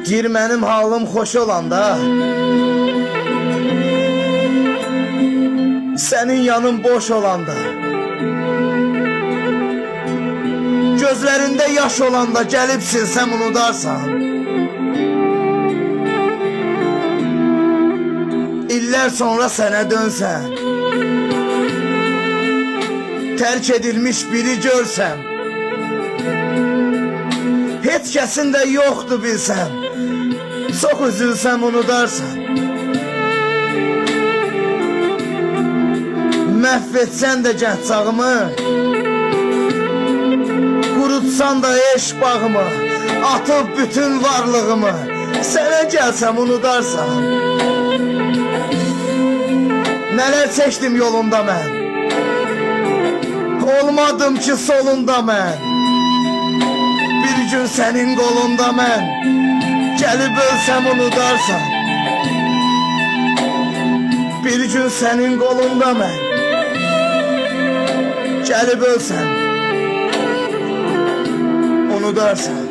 Gir mənim halım xoş olanda, sənin yanın boş olanda, gözlərində yaş olanda gəlib silsəm unudarsan. İllər sonra sənə dönsəm, tərk edilmiş biri görsəm, heç kəsin də yoxdur bilsəm, çox üzülsəm unudarsan. Məhv etsən də gənc çağımı, qurutsan da eşq bağımı, atıb bütün varlığımı, sənə gəlsəm unudarsan. Nələr çəkdim yolunda mən, olmadım ki solunda mən. Bir gün sənin qolunda mən, gəlib ölsəm unudarsan. Bir gün sənin qolunda mən, gəlib ölsəm unudarsan.